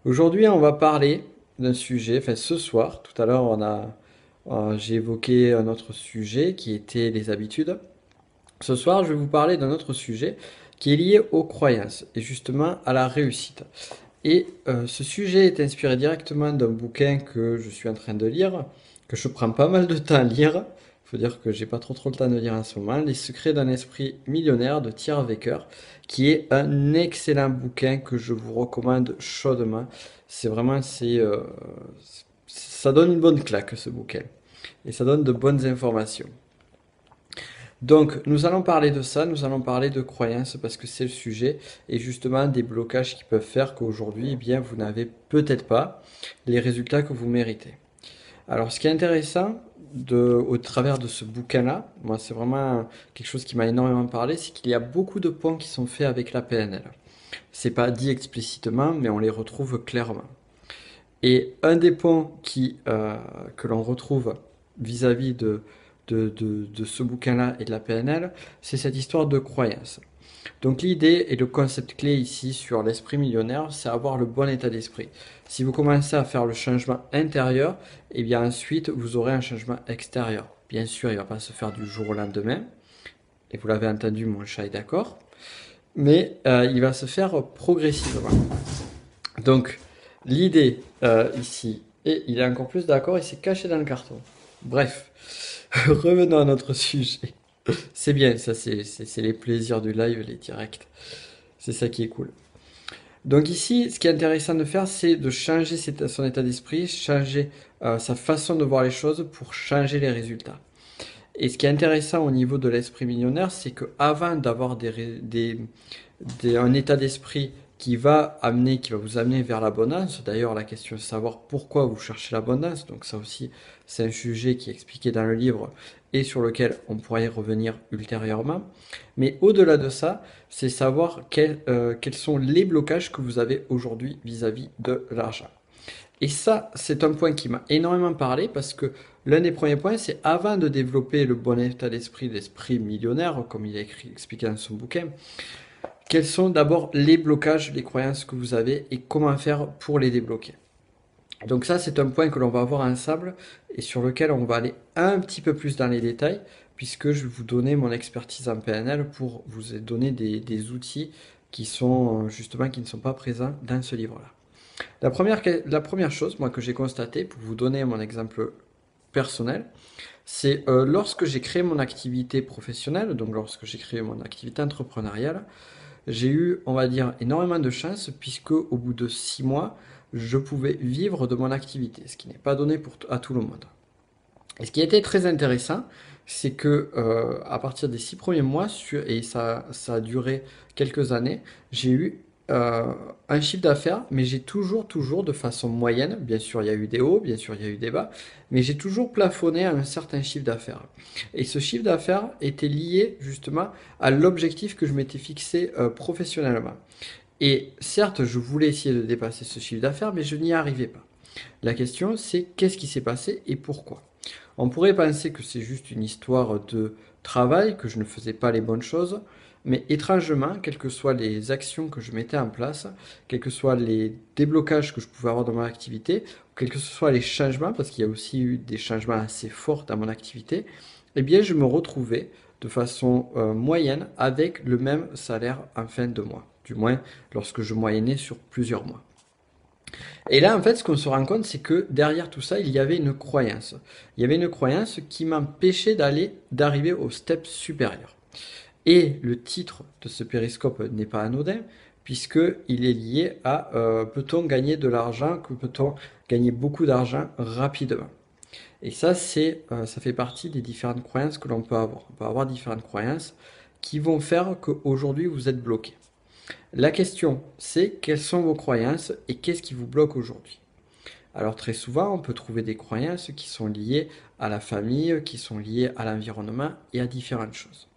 Aujourd'hui, on va parler d'un sujet, enfin ce soir, tout à l'heure, j'ai évoqué un autre sujet qui était les habitudes. Ce soir, je vais vous parler d'un autre sujet qui est lié aux croyances et justement à la réussite. Et ce sujet est inspiré directement d'un bouquin que je suis en train de lire, que je prends pas mal de temps à lire. Il faut dire que j'ai pas trop le temps de lire en ce moment. Les secrets d'un esprit millionnaire de Thierry Wecker, qui est un excellent bouquin que je vous recommande chaudement. C'est vraiment, ça donne une bonne claque ce bouquin et ça donne de bonnes informations. Donc, nous allons parler de ça, nous allons parler de croyances parce que c'est le sujet et justement des blocages qui peuvent faire qu'aujourd'hui, eh bien, vous n'avez peut-être pas les résultats que vous méritez. Alors, ce qui est intéressant au travers de ce bouquin-là, moi, c'est vraiment quelque chose qui m'a énormément parlé, c'est qu'il y a beaucoup de points qui sont faits avec la PNL. C'est pas dit explicitement, mais on les retrouve clairement. Et un des points que l'on retrouve vis-à-vis de ce bouquin-là et de la PNL, c'est cette histoire de croyance. Donc l'idée et le concept clé ici sur l'esprit millionnaire, c'est avoir le bon état d'esprit. Si vous commencez à faire le changement intérieur, et bien ensuite vous aurez un changement extérieur. Bien sûr, il ne va pas se faire du jour au lendemain, et vous l'avez entendu, mon chat est d'accord, mais il va se faire progressivement. Donc l'idée ici, et il est encore plus d'accord, il s'est caché dans le carton. Bref, revenons à notre sujet. C'est bien, ça c'est les plaisirs du live, les directs. C'est ça qui est cool. Donc ici, ce qui est intéressant de faire, c'est de changer son état d'esprit, changer sa façon de voir les choses pour changer les résultats. Et ce qui est intéressant au niveau de l'esprit millionnaire, c'est qu'avant d'avoir un état d'esprit qui va vous amener vers l'abondance. D'ailleurs, la question est de savoir pourquoi vous cherchez l'abondance. Donc ça aussi, c'est un sujet qui est expliqué dans le livre et sur lequel on pourrait y revenir ultérieurement. Mais au-delà de ça, c'est savoir quels sont les blocages que vous avez aujourd'hui vis-à-vis de l'argent. Et ça, c'est un point qui m'a énormément parlé parce que l'un des premiers points, c'est avant de développer le bon état d'esprit, l'esprit millionnaire, comme il a expliqué dans son bouquin, quels sont d'abord les blocages, les croyances que vous avez et comment faire pour les débloquer. Donc ça, c'est un point que l'on va voir ensemble et sur lequel on va aller un petit peu plus dans les détails puisque je vais vous donner mon expertise en PNL pour vous donner des outils qui sont justement qui ne sont pas présents dans ce livre-là. La première chose, moi, que j'ai constaté, pour vous donner mon exemple personnel, c'est lorsque j'ai créé mon activité professionnelle, donc lorsque j'ai créé mon activité entrepreneuriale, j'ai eu, on va dire, énormément de chance puisque au bout de 6 mois, je pouvais vivre de mon activité, ce qui n'est pas donné à tout le monde. Et ce qui était très intéressant, c'est que à partir des 6 premiers mois, et ça a duré quelques années, j'ai eu un chiffre d'affaires, mais j'ai toujours, de façon moyenne, bien sûr il y a eu des hauts, bien sûr il y a eu des bas, mais j'ai toujours plafonné à un certain chiffre d'affaires. Et ce chiffre d'affaires était lié justement à l'objectif que je m'étais fixé professionnellement. Et certes, je voulais essayer de dépasser ce chiffre d'affaires, mais je n'y arrivais pas. La question, c'est qu'est-ce qui s'est passé et pourquoi. On pourrait penser que c'est juste une histoire de travail, que je ne faisais pas les bonnes choses, mais étrangement, quelles que soient les actions que je mettais en place, quels que soient les déblocages que je pouvais avoir dans mon activité, quels que soient les changements, parce qu'il y a aussi eu des changements assez forts dans mon activité, eh bien je me retrouvais de façon moyenne avec le même salaire en fin de mois, du moins lorsque je moyennais sur plusieurs mois. Et là, en fait, ce qu'on se rend compte, c'est que derrière tout ça, il y avait une croyance. Il y avait une croyance qui m'empêchait d'arriver au step supérieur. Et le titre de ce périscope n'est pas anodin, puisqu'il est lié à peut-on gagner de l'argent, que peut-on gagner beaucoup d'argent rapidement. Et ça, ça fait partie des différentes croyances que l'on peut avoir. On peut avoir différentes croyances qui vont faire qu'aujourd'hui, vous êtes bloqué. La question, c'est quelles sont vos croyances et qu'est-ce qui vous bloque aujourd'hui? Alors très souvent, on peut trouver des croyances qui sont liées à la famille, qui sont liées à l'environnement et à différentes choses.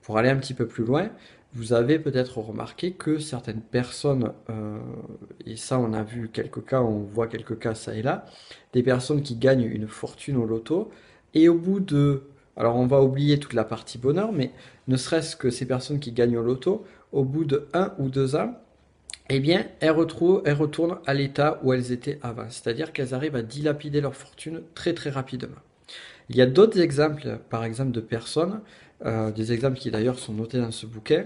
Pour aller un petit peu plus loin, vous avez peut-être remarqué que certaines personnes, et ça on a vu quelques cas, on voit quelques cas ça et là, des personnes qui gagnent une fortune au loto, et au bout de... Alors on va oublier toute la partie bonheur, mais ne serait-ce que ces personnes qui gagnent au loto, au bout de 1 ou 2 ans, eh bien, elles retournent à l'état où elles étaient avant. C'est-à-dire qu'elles arrivent à dilapider leur fortune très très rapidement. Il y a d'autres exemples, par exemple de personnes, des exemples qui d'ailleurs sont notés dans ce bouquin,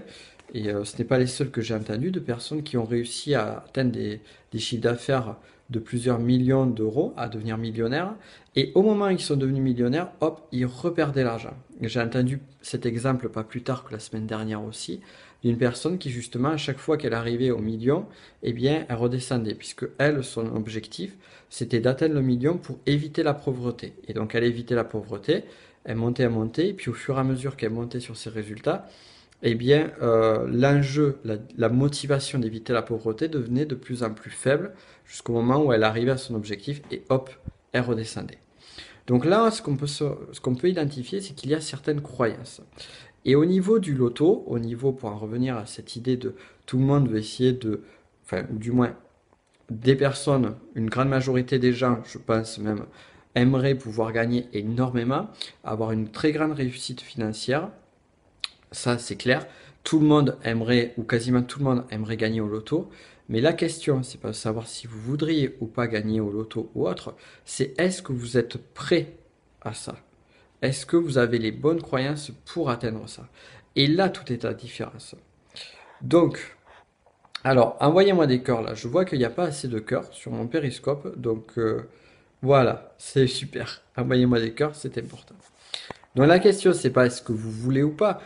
et ce n'est pas les seuls que j'ai entendus, de personnes qui ont réussi à atteindre des chiffres d'affaires de plusieurs millions d'euros, à devenir millionnaires, et au moment où ils sont devenus millionnaires, hop, ils reperdaient l'argent. J'ai entendu cet exemple pas plus tard que la semaine dernière aussi, d'une personne qui justement, à chaque fois qu'elle arrivait au million, eh bien, elle redescendait, puisque elle, son objectif, c'était d'atteindre le million pour éviter la pauvreté. Et donc elle évitait la pauvreté, elle montait, et puis au fur et à mesure qu'elle montait sur ses résultats, eh bien l'enjeu, la motivation d'éviter la pauvreté devenait de plus en plus faible jusqu'au moment où elle arrivait à son objectif et hop, elle redescendait. Donc là, ce qu'on peut identifier, c'est qu'il y a certaines croyances. Et au niveau du loto, au niveau, pour en revenir à cette idée de tout le monde veut essayer de, enfin, du moins des personnes, une grande majorité des gens, je pense même, aimeraient pouvoir gagner énormément, avoir une très grande réussite financière. Ça, c'est clair. Tout le monde aimerait, ou quasiment tout le monde aimerait gagner au loto. Mais la question, c'est pas de savoir si vous voudriez ou pas gagner au loto ou autre, c'est est-ce que vous êtes prêt à ça? Est-ce que vous avez les bonnes croyances pour atteindre ça? Et là, tout est la différence. Donc, alors, envoyez-moi des cœurs là. Je vois qu'il n'y a pas assez de cœurs sur mon périscope. Donc, voilà, c'est super. Envoyez-moi des cœurs, c'est important. Donc, la question, c'est pas est-ce que vous voulez ou pas.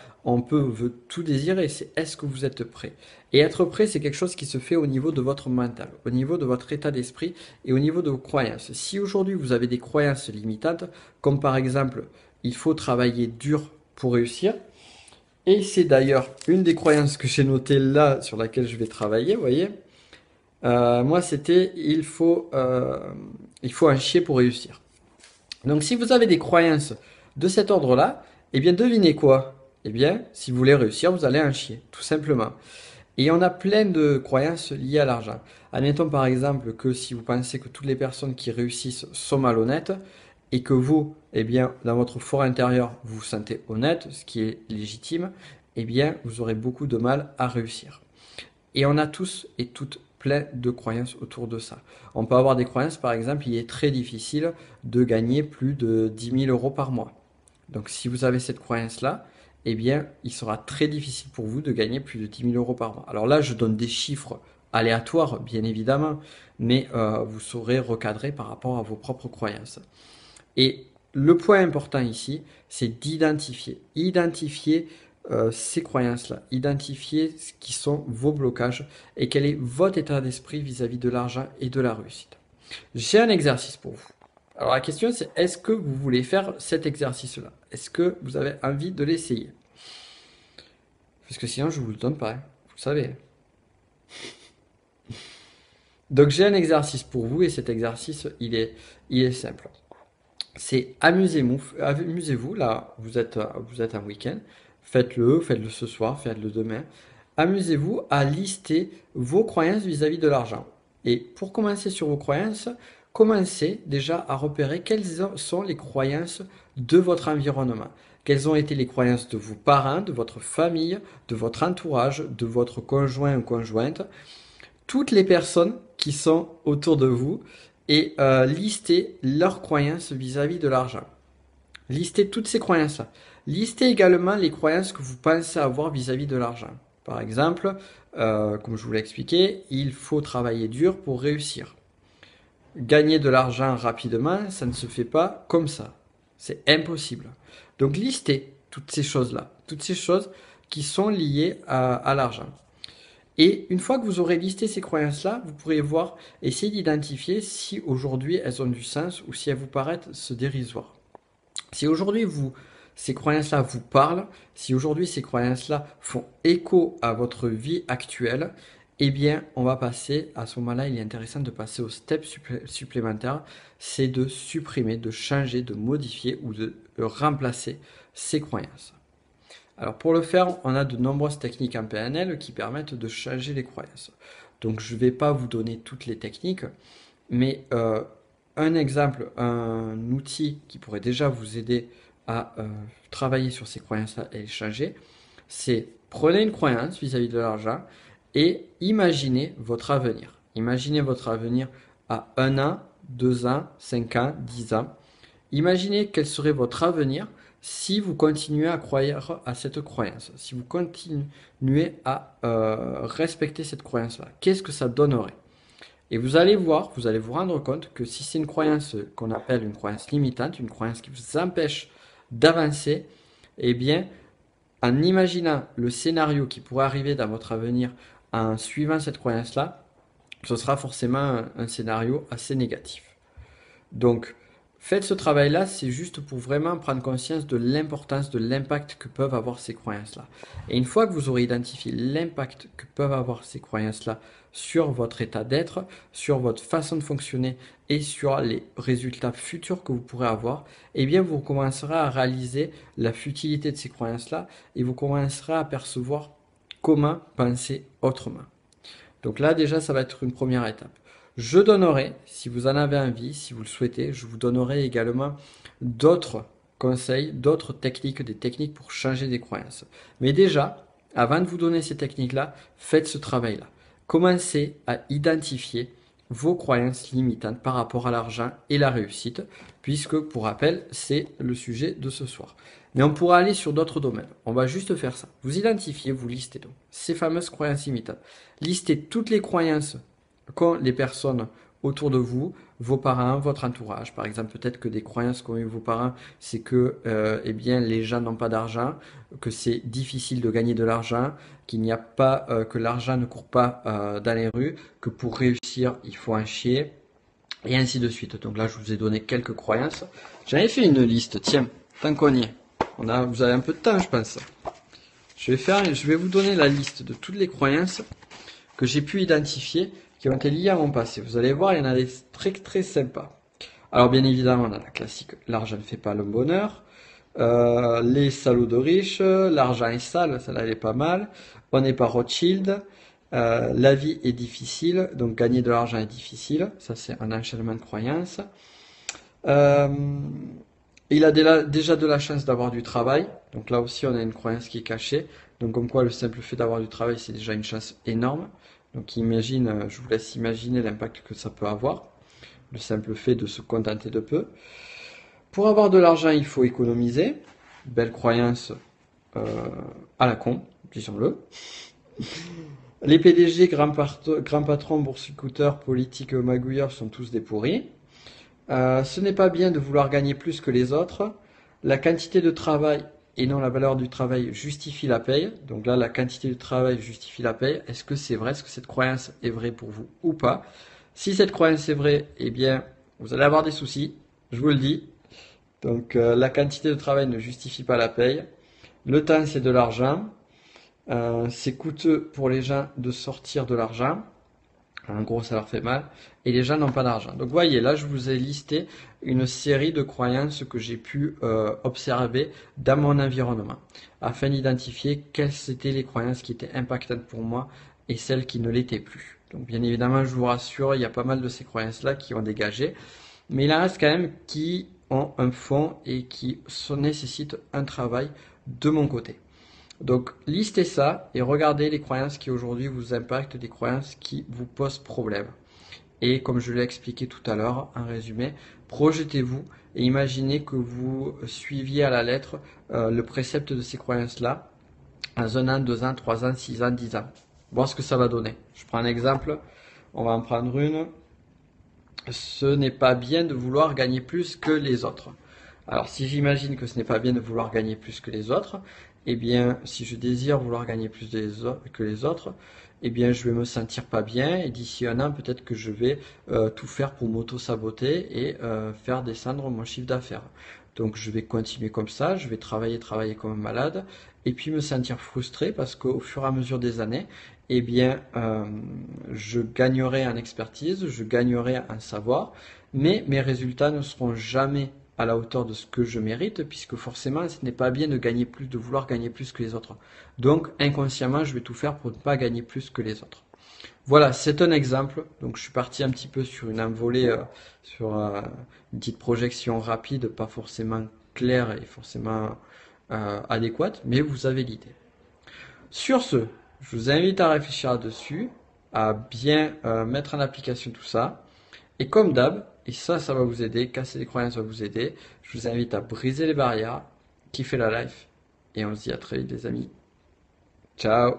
Veut tout désirer. C'est est-ce que vous êtes prêt. Et être prêt, c'est quelque chose qui se fait au niveau de votre mental, au niveau de votre état d'esprit et au niveau de vos croyances. Si aujourd'hui vous avez des croyances limitantes, comme par exemple, il faut travailler dur pour réussir, et c'est d'ailleurs une des croyances que j'ai notées là, sur laquelle je vais travailler, vous voyez. Moi, c'était il faut un chier pour réussir. Donc, si vous avez des croyances de cet ordre-là, eh bien, devinez quoi? Eh bien, si vous voulez réussir, vous allez un chier, tout simplement. Et on a plein de croyances liées à l'argent. Admettons par exemple que si vous pensez que toutes les personnes qui réussissent sont malhonnêtes et que vous, eh bien, dans votre fort intérieur, vous vous sentez honnête, ce qui est légitime, eh bien, vous aurez beaucoup de mal à réussir. Et on a tous et toutes plein de croyances autour de ça. On peut avoir des croyances, par exemple, il est très difficile de gagner plus de 10 000 € par mois. Donc si vous avez cette croyance-là, eh bien, il sera très difficile pour vous de gagner plus de 10 000 € par mois. Alors là, je donne des chiffres aléatoires, bien évidemment, mais vous saurez recadrer par rapport à vos propres croyances. Et le point important ici, c'est d'identifier. Identifier ces croyances-là, identifier ce qui sont vos blocages et quel est votre état d'esprit vis-à-vis de l'argent et de la réussite. J'ai un exercice pour vous. Alors la question c'est est-ce que vous voulez faire cet exercice-là? Est-ce que vous avez envie de l'essayer? Parce que sinon je vous le donne pas, hein. Vous le savez. Donc j'ai un exercice pour vous et cet exercice il est simple. C'est amusez-vous, là vous êtes un week-end, faites-le ce soir, faites-le demain. Amusez-vous à lister vos croyances vis-à-vis de l'argent. Et pour commencer sur vos croyances, commencez déjà à repérer quelles sont les croyances de votre environnement. Quelles ont été les croyances de vos parents, de votre famille, de votre entourage, de votre conjoint ou conjointe, toutes les personnes qui sont autour de vous et listez leurs croyances vis-à-vis de l'argent. Listez toutes ces croyances-là. Listez également les croyances que vous pensez avoir vis-à-vis de l'argent. Par exemple, comme je vous l'ai expliqué, il faut travailler dur pour réussir. Gagner de l'argent rapidement, ça ne se fait pas comme ça. C'est impossible. Donc listez toutes ces choses-là, toutes ces choses qui sont liées à l'argent. Et une fois que vous aurez listé ces croyances-là, vous pourrez voir, essayer d'identifier si aujourd'hui elles ont du sens ou si elles vous paraissent dérisoires. Si aujourd'hui ces croyances-là vous parlent, si aujourd'hui ces croyances-là font écho à votre vie actuelle, eh bien, on va passer, à ce moment-là, il est intéressant de passer au step supplémentaire, c'est de supprimer, de changer, de modifier ou de remplacer ces croyances. Alors pour le faire, on a de nombreuses techniques en PNL qui permettent de changer les croyances. Donc je ne vais pas vous donner toutes les techniques, mais un exemple, un outil qui pourrait déjà vous aider à travailler sur ces croyances-là et les changer, c'est prenez une croyance vis-à-vis de l'argent et imaginez votre avenir. Imaginez votre avenir à 1 an, 2 ans, 5 ans, 10 ans. Imaginez quel serait votre avenir si vous continuez à croire à cette croyance, si vous continuez à respecter cette croyance-là. Qu'est-ce que ça donnerait? Et vous allez voir, vous allez vous rendre compte que si c'est une croyance qu'on appelle une croyance limitante, une croyance qui vous empêche d'avancer, eh bien, en imaginant le scénario qui pourrait arriver dans votre avenir en suivant cette croyance-là, ce sera forcément un scénario assez négatif. Donc, faites ce travail-là, c'est juste pour vraiment prendre conscience de l'importance, de l'impact que peuvent avoir ces croyances-là. Et une fois que vous aurez identifié l'impact que peuvent avoir ces croyances-là sur votre état d'être, sur votre façon de fonctionner et sur les résultats futurs que vous pourrez avoir, eh bien vous commencerez à réaliser la futilité de ces croyances-là et vous commencerez à percevoir comment penser autrement. Donc là, déjà, ça va être une première étape. Je donnerai, si vous en avez envie, si vous le souhaitez, je vous donnerai également d'autres conseils, d'autres techniques, des techniques pour changer des croyances. Mais déjà, avant de vous donner ces techniques-là, faites ce travail-là. Commencez à identifier vos croyances limitantes par rapport à l'argent et la réussite, puisque, pour rappel, c'est le sujet de ce soir. Mais on pourra aller sur d'autres domaines. On va juste faire ça. Vous identifiez, vous listez donc ces fameuses croyances limitantes. Listez toutes les croyances qu'ont les personnes autour de vous, vos parents, votre entourage. Par exemple, peut-être que des croyances qu'ont eu vos parents, c'est que eh bien, les gens n'ont pas d'argent, que c'est difficile de gagner de l'argent, qu'il n'y a pas, que l'argent ne court pas dans les rues, que pour réussir, il faut en chier, et ainsi de suite. Donc là, je vous ai donné quelques croyances. J'avais fait une liste, tiens, tant qu'on y est. Vous avez un peu de temps, je pense. Je vais vous donner la liste de toutes les croyances que j'ai pu identifier qui ont été liées à mon passé. Vous allez voir, il y en a des très très sympas. Alors bien évidemment, on a la classique, l'argent ne fait pas le bonheur, les salauds de riches, l'argent est sale, celle-là elle est pas mal, on n'est pas Rothschild, la vie est difficile, donc gagner de l'argent est difficile, ça c'est un enchaînement de croyances. Euh, il a déjà de la chance d'avoir du travail, donc là aussi on a une croyance qui est cachée, donc comme quoi le simple fait d'avoir du travail c'est déjà une chance énorme. Donc imagine, je vous laisse imaginer l'impact que ça peut avoir, le simple fait de se contenter de peu. Pour avoir de l'argent, il faut économiser. Belle croyance à la con, disons-le. Les PDG, grands patrons, boursicouteurs, politiques, magouilleurs sont tous des pourris. Ce n'est pas bien de vouloir gagner plus que les autres. La quantité de travail et non la valeur du travail justifie la paye. Donc là, la quantité de travail justifie la paye. Est-ce que c'est vrai? Est-ce que cette croyance est vraie pour vous ou pas? Si cette croyance est vraie, eh bien, vous allez avoir des soucis, je vous le dis. Donc la quantité de travail ne justifie pas la paye. Le temps, c'est de l'argent. C'est coûteux pour les gens de sortir de l'argent. En gros, ça leur fait mal. Et les gens n'ont pas d'argent. Donc, voyez, là, je vous ai listé une série de croyances que j'ai pu observer dans mon environnement, afin d'identifier quelles étaient les croyances qui étaient impactantes pour moi et celles qui ne l'étaient plus. Donc, bien évidemment, je vous rassure, il y a pas mal de ces croyances-là qui ont dégagé. Mais il en reste quand même qui ont un fond et qui nécessitent un travail de mon côté. Donc, listez ça et regardez les croyances qui aujourd'hui vous impactent, des croyances qui vous posent problème. Et comme je l'ai expliqué tout à l'heure, en résumé, projetez-vous et imaginez que vous suiviez à la lettre le précepte de ces croyances-là dans 1 an, 2 ans, 3 ans, 6 ans, 10 ans. Voir ce que ça va donner. Je prends un exemple, on va en prendre une. Ce n'est pas bien de vouloir gagner plus que les autres. Alors si j'imagine que ce n'est pas bien de vouloir gagner plus que les autres, eh bien si je désire vouloir gagner plus que les autres, eh bien je vais me sentir pas bien et d'ici 1 an peut-être que je vais tout faire pour m'auto-saboter et faire descendre mon chiffre d'affaires. Donc je vais continuer comme ça, je vais travailler comme un malade et puis me sentir frustré parce qu'au fur et à mesure des années, eh bien je gagnerai en expertise, je gagnerai en savoir, mais mes résultats ne seront jamais à la hauteur de ce que je mérite, puisque forcément, ce n'est pas bien de gagner plus, de vouloir gagner plus que les autres. Donc, inconsciemment, je vais tout faire pour ne pas gagner plus que les autres. Voilà, c'est un exemple. Donc, je suis parti un petit peu sur une envolée, sur une petite projection rapide, pas forcément claire et forcément adéquate, mais vous avez l'idée. Sur ce, Je vous invite à réfléchir là-dessus, à bien mettre en application tout ça. Et comme d'hab, et ça va vous aider, casser les croyances va vous aider, je vous invite à briser les barrières, kiffer la life. Et on se dit à très vite les amis. Ciao!